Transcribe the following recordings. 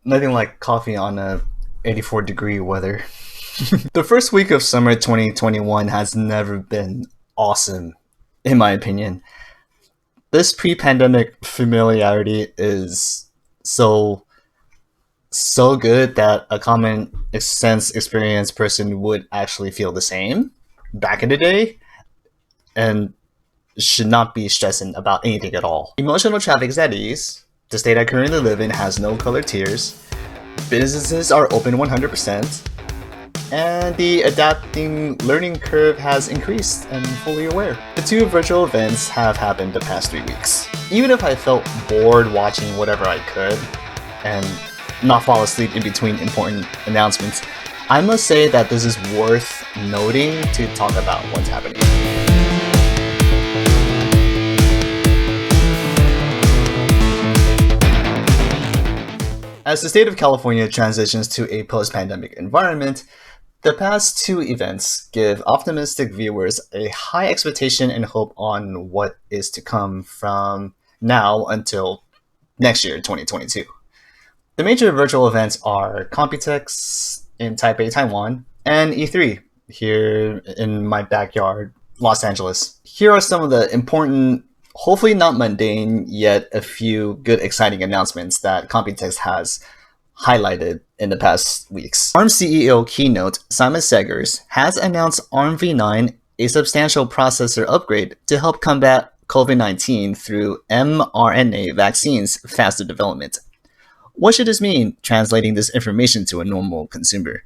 Nothing like coffee on a 84-degree weather. The first week of summer 2021 has never been awesome, in my opinion. This pre-pandemic familiarity is so so good that a common sense experienced person would actually feel the same back in the day and should not be stressing about anything at all. Emotional traffic is at ease. The state I currently live in has no color tiers. Businesses are open 100%. And the adapting learning curve has increased and fully aware. The two virtual events have happened the past 3 weeks. Even if I felt bored watching whatever I could and not fall asleep in between important announcements, I must say that this is worth noting to talk about what's happening. As the state of California transitions to a post-pandemic environment, the past two events give optimistic viewers a high expectation and hope on what is to come from now until next year, 2022. The major virtual events are Computex in Taipei, Taiwan, and E3 here in my backyard, Los Angeles. Here are some of the important, hopefully not mundane, yet a few good exciting announcements that Computex has highlighted in the past weeks. ARM CEO Keynote Simon Segars has announced ARM v9, a substantial processor upgrade to help combat COVID-19 through mRNA vaccines faster development. What should this mean, translating this information to a normal consumer?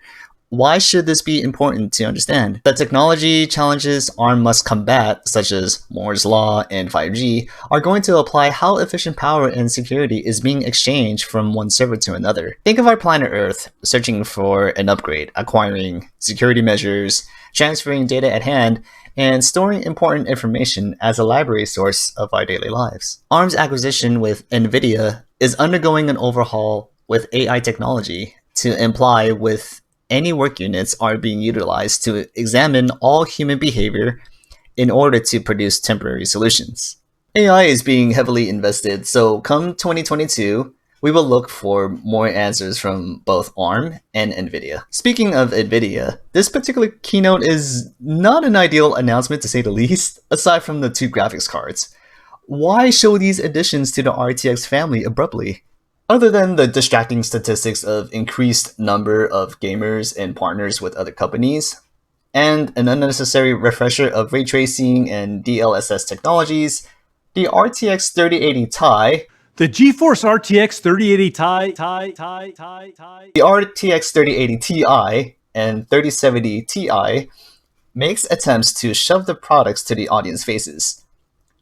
Why should this be important to understand? The technology challenges ARM must combat, such as Moore's Law and 5G, are going to apply how efficient power and security is being exchanged from one server to another. Think of our planet Earth searching for an upgrade, acquiring security measures, transferring data at hand, and storing important information as a library source of our daily lives. ARM's acquisition with NVIDIA is undergoing an overhaul with AI technology to imply with any work units are being utilized to examine all human behavior in order to produce temporary solutions. AI is being heavily invested, so come 2022, we will look for more answers from both ARM and NVIDIA. Speaking of NVIDIA, this particular keynote is not an ideal announcement to say the least, aside from the two graphics cards. Why show these additions to the RTX family abruptly? Other than the distracting statistics of increased number of gamers and partners with other companies, and an unnecessary refresher of ray tracing and DLSS technologies, the RTX 3080 Ti, the GeForce RTX 3080 the RTX 3080 Ti and 3070 Ti makes attempts to shove the products to the audience faces.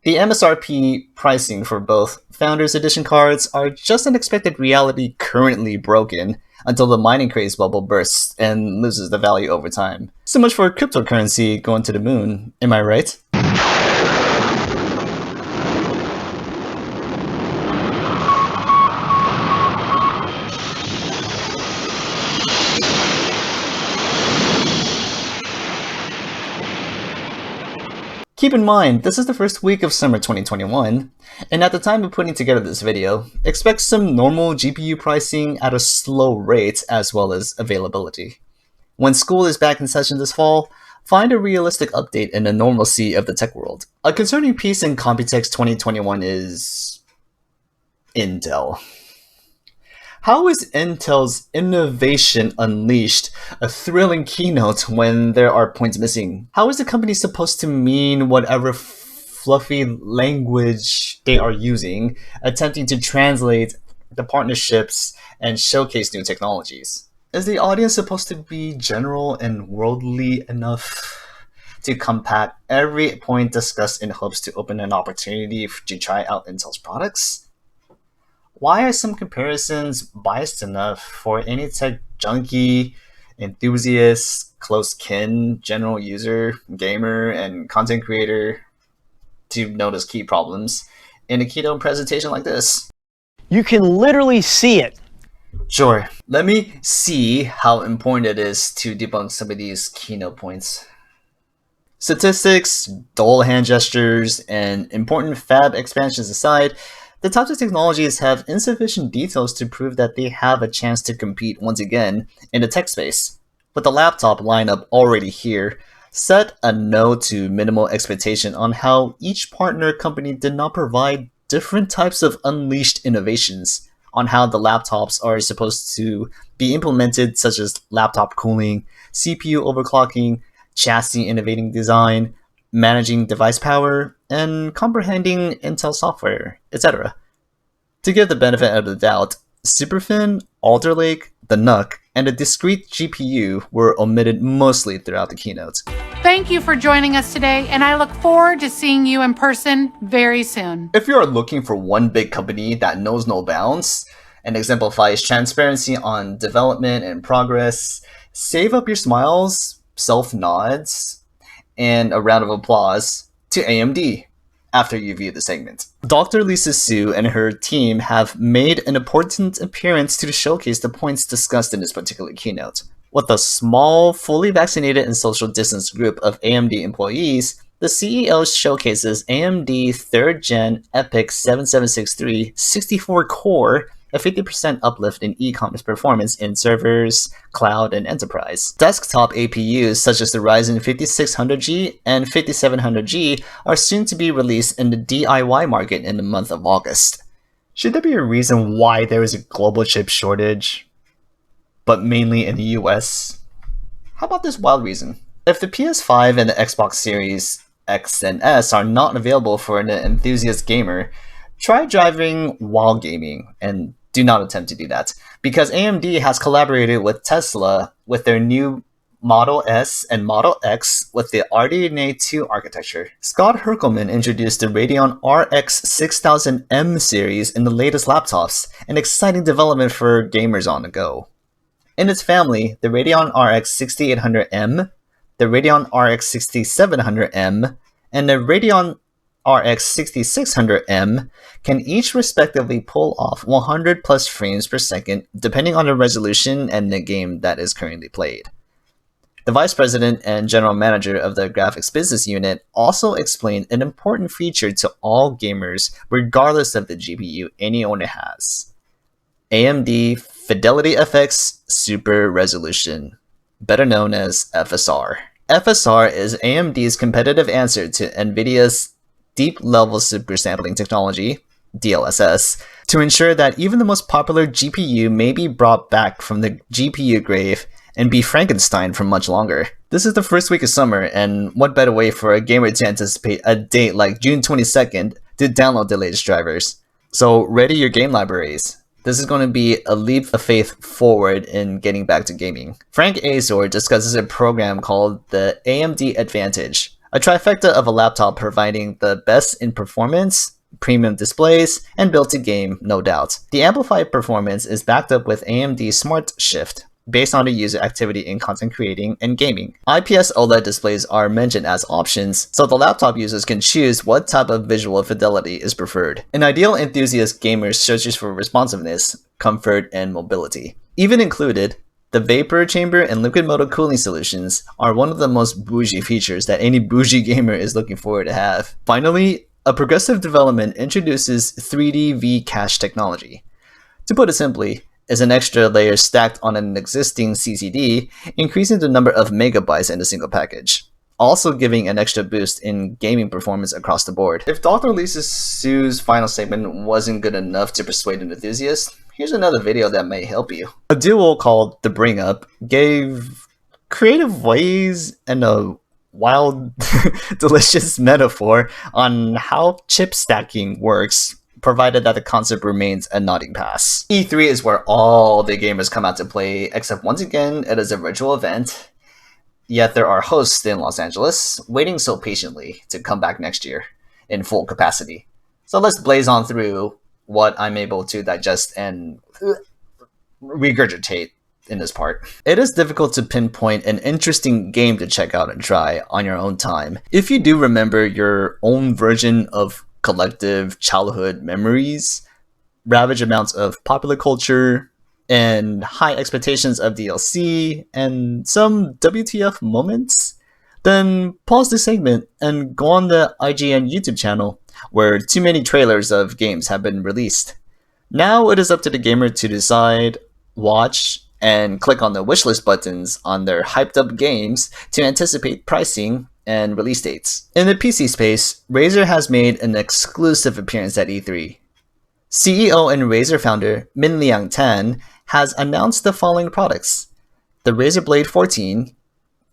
The MSRP pricing for both Founders Edition cards are just an expected reality currently broken until the mining craze bubble bursts and loses the value over time. So much for cryptocurrency going to the moon, am I right? Keep in mind, this is the first week of summer 2021, and at the time of putting together this video, expect some normal GPU pricing at a slow rate as well as availability. When school is back in session this fall, find a realistic update in the normalcy of the tech world. A concerning piece in Computex 2021 is Intel. How is Intel's innovation unleashed a thrilling keynote when there are points missing? How is the company supposed to mean whatever fluffy language they are using, attempting to translate the partnerships and showcase new technologies? Is the audience supposed to be general and worldly enough to compact every point discussed in hopes to open an opportunity to try out Intel's products? Why are some comparisons biased enough for any tech junkie, enthusiast, close kin, general user, gamer, and content creator to notice key problems in a keynote presentation like this? You can literally see it. Sure, let me see how important it is to debunk some of these keynote points. Statistics, dull hand gestures, and important fab expansions aside, The types of technologies have insufficient details to prove that they have a chance to compete once again in the tech space. With the laptop lineup already here, set a no to minimal expectation on how each partner company did not provide different types of unleashed innovations on how the laptops are supposed to be implemented, such as laptop cooling, CPU overclocking, chassis innovating design, managing device power, and comprehending Intel software, etc. To give the benefit of the doubt, Superfin, Alder Lake, the NUC, and a discrete GPU were omitted mostly throughout the keynote. Thank you for joining us today, and I look forward to seeing you in person very soon. If you are looking for one big company that knows no bounds and exemplifies transparency on development and progress, save up your smiles, self-nods, and a round of applause to AMD after you view the segment. Dr. Lisa Su and her team have made an important appearance to showcase the points discussed in this particular keynote. With a small, fully vaccinated and social distance group of AMD employees, the CEO showcases AMD 3rd Gen EPYC 7763 64-core, a 50% uplift in e-commerce performance in servers, cloud, and enterprise. Desktop APUs such as the Ryzen 5600G and 5700G are soon to be released in the DIY market in the month of August. Should there be a reason why there is a global chip shortage, but mainly in the US? How about this wild reason? If the PS5 and the Xbox Series X and S are not available for an enthusiast gamer, try driving while gaming, and do not attempt to do that, because AMD has collaborated with Tesla with their new Model S and Model X with the RDNA 2 architecture. Scott Herkelman introduced the Radeon RX 6000M series in the latest laptops, an exciting development for gamers on the go. In its family, the Radeon RX 6800M, the Radeon RX 6700M, and the Radeon RX 6600M can each respectively pull off 100 plus frames per second depending on the resolution and the game that is currently played. The vice president and general manager of the graphics business unit also explained an important feature to all gamers regardless of the GPU any owner has: AMD Fidelity FX Super Resolution, better known as FSR. FSR is AMD's competitive answer to NVIDIA's Deep Level Supersampling Technology, DLSS, to ensure that even the most popular GPU may be brought back from the GPU grave and be Frankenstein for much longer. This is the first week of summer, and what better way for a gamer to anticipate a date like June 22nd to download the latest drivers. So ready your game libraries. This is going to be a leap of faith forward in getting back to gaming. Frank Azor discusses a program called the AMD Advantage, a trifecta of a laptop providing the best in performance, premium displays, and built to game, no doubt. The amplified performance is backed up with AMD Smart Shift, based on the user activity in content creating and gaming. IPS OLED displays are mentioned as options, so the laptop users can choose what type of visual fidelity is preferred. An ideal enthusiast gamer searches for responsiveness, comfort, and mobility. Even included, the vapor chamber and liquid motor cooling solutions are one of the most bougie features that any bougie gamer is looking forward to have. Finally, a progressive development introduces 3D V-cache technology. To put it simply, is an extra layer stacked on an existing CCD, increasing the number of megabytes in a single package, also giving an extra boost in gaming performance across the board. If Dr. Lisa Su's final statement wasn't good enough to persuade an enthusiast, here's another video that may help you. A duo called The Bring Up gave creative ways and a wild, delicious metaphor on how chip stacking works, provided that the concept remains a nodding pass. E3 is where all the gamers come out to play, except once again, it is a virtual event. Yet there are hosts in Los Angeles waiting so patiently to come back next year in full capacity. So let's blaze on through what I'm able to digest and regurgitate in this part. It is difficult to pinpoint an interesting game to check out and try on your own time. If you do remember your own version of collective childhood memories, ravage amounts of popular culture, and high expectations of DLC, and some WTF moments, then pause the segment and go on the IGN YouTube channel, where too many trailers of games have been released. Now it is up to the gamer to decide, watch, and click on the wishlist buttons on their hyped up games to anticipate pricing and release dates. In the PC space, Razer has made an exclusive appearance at E3. CEO and Razer founder Min Liang Tan has announced the following products: the Razer Blade 14,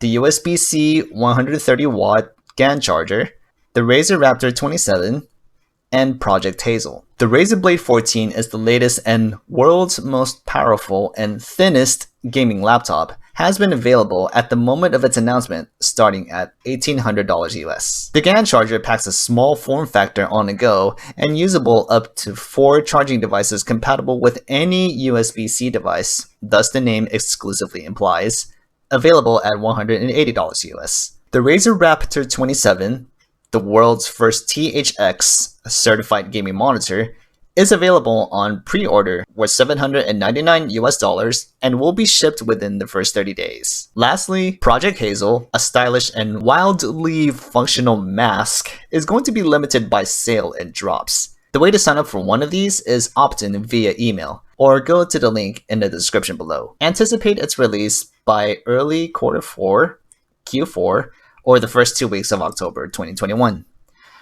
the USB-C 130-watt GAN charger, the Razer Raptor 27, and Project Hazel. The Razer Blade 14 is the latest and world's most powerful and thinnest gaming laptop, has been available at the moment of its announcement, starting at $1,800 US. The GAN charger packs a small form factor on the go and usable up to 4 charging devices compatible with any USB-C device, thus the name exclusively implies, available at $180 US. The Razer Raptor 27, the world's first THX certified gaming monitor, is available on pre-order worth $799 US and will be shipped within the first 30 days. Lastly, Project Hazel, a stylish and wildly functional mask, is going to be limited by sale and drops. The way to sign up for one of these is opt in via email, or go to the link in the description below. Anticipate its release by early Q4, or the first 2 weeks of October 2021.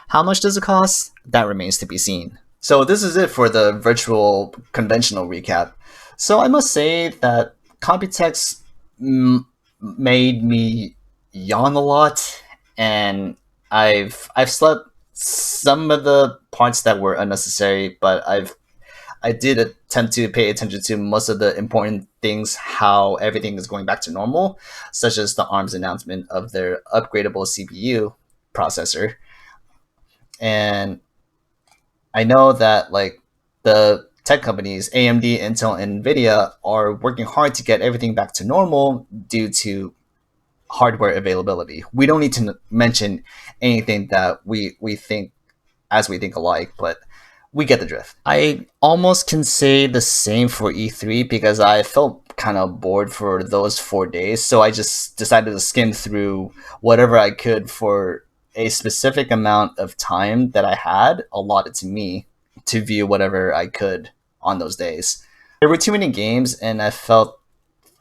How much does it cost? That remains to be seen. So this is it for the virtual conventional recap. So I must say that Computex made me yawn a lot, and I've slept some of the parts that were unnecessary, but I did attempt to pay attention to most of the important things, how everything is going back to normal, such as the ARM's announcement of their upgradable CPU processor. And I know that like the tech companies, AMD, Intel, and NVIDIA, are working hard to get everything back to normal due to hardware availability. We don't need to mention anything that we think alike, but we get the drift. I almost can say the same for E3 because I felt kind of bored for those 4 days, so I just decided to skim through whatever I could for a specific amount of time that I had allotted to me to view whatever I could on those days. There were too many games, and I felt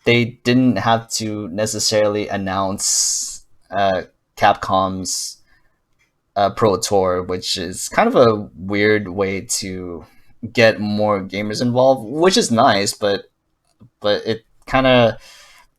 they didn't have to necessarily announce Capcom's Pro Tour, which is kind of a weird way to get more gamers involved, which is nice, but it kind of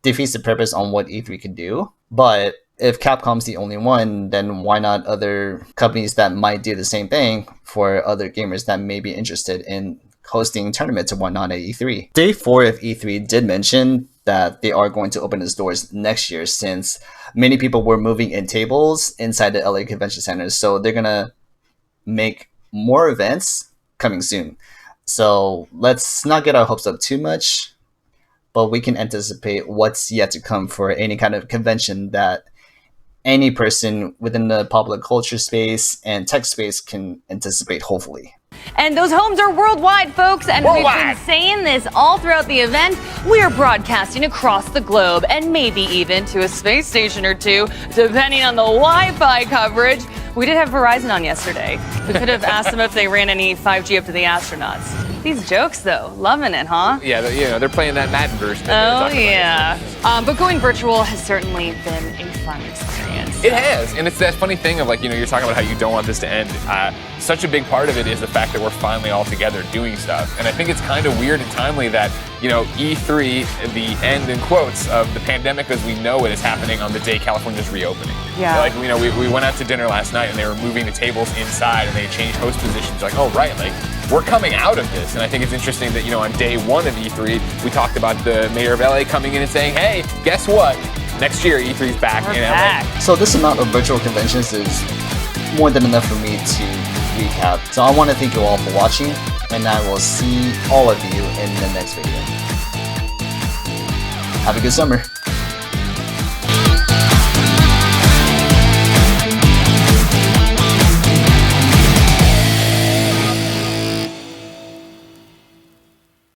defeats the purpose on what E3 can do. But if Capcom's the only one, then why not other companies that might do the same thing for other gamers that may be interested in hosting tournaments and whatnot at E3? Day 4 of E3 did mention that they are going to open its doors next year, since many people were moving in tables inside the LA Convention Center, so they're gonna make more events coming soon. So let's not get our hopes up too much, but we can anticipate what's yet to come for any kind of convention that any person within the popular culture space and tech space can anticipate, hopefully. And those homes are worldwide, folks, and we've been saying this all throughout the event. We're broadcasting across the globe, and maybe even to a space station or two, depending on the Wi-Fi coverage. We did have Verizon on yesterday. We could have asked them if they ran any 5G up to the astronauts. These jokes, though, loving it, huh? Yeah, they're playing that Madden version. Oh, yeah. But going virtual has certainly been a fun experience. It has, and it's that funny thing of like, you're talking about how you don't want this to end. Such a big part of it is the fact that we're finally all together doing stuff. And I think it's kind of weird and timely that, E3, the end in quotes of the pandemic as we know it is happening on the day California's reopening. Yeah. Like, we went out to dinner last night and they were moving the tables inside and they changed host positions. Like, oh, right, like, we're coming out of this. And I think it's interesting that, on day 1 of E3, we talked about the mayor of LA coming in and saying, hey, guess what? Next year, E3's back in LA. So this amount of virtual conventions is more than enough for me to recap. So I want to thank you all for watching, and I will see all of you in the next video. Have a good summer.